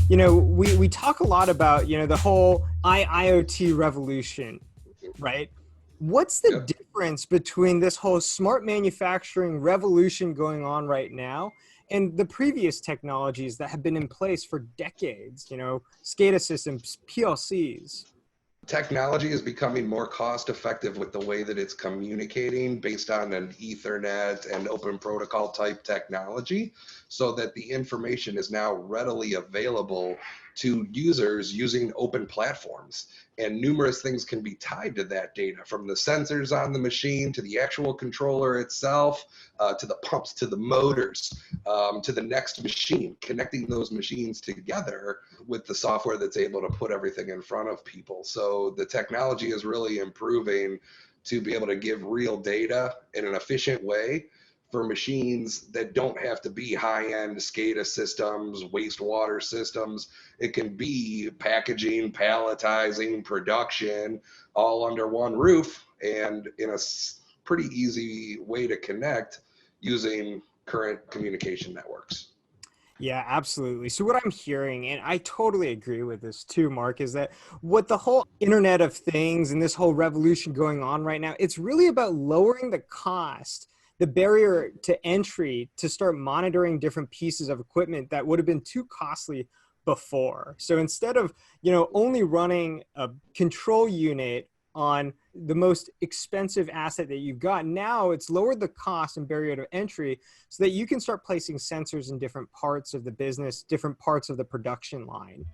We talk a lot about, the whole IoT revolution, right? What's the Yep. difference between this whole smart manufacturing revolution going on right now and the previous technologies that have been in place for decades, SCADA systems, PLCs? Technology is becoming more cost effective with the way that it's communicating based on an Ethernet and open protocol type technology, so that the information is now readily available to users using open platforms. And numerous things can be tied to that data, from the sensors on the machine to the actual controller itself, to the pumps, to the motors, to the next machine, connecting those machines together with the software that's able to put everything in front of people. So the technology is really improving to be able to give real data in an efficient way for machines that don't have to be high-end SCADA systems, wastewater systems. It can be packaging, palletizing, production, all under one roof and in a pretty easy way to connect using current communication networks. Yeah, absolutely. So what I'm hearing, and I totally agree with this too, Mark, is that what the whole Internet of Things and this whole revolution going on right now, it's really about lowering the cost, the barrier to entry to start monitoring different pieces of equipment that would have been too costly before. So instead of, only running a control unit on the most expensive asset that you've got, now it's lowered the cost and barrier to entry so that you can start placing sensors in different parts of the business, different parts of the production line.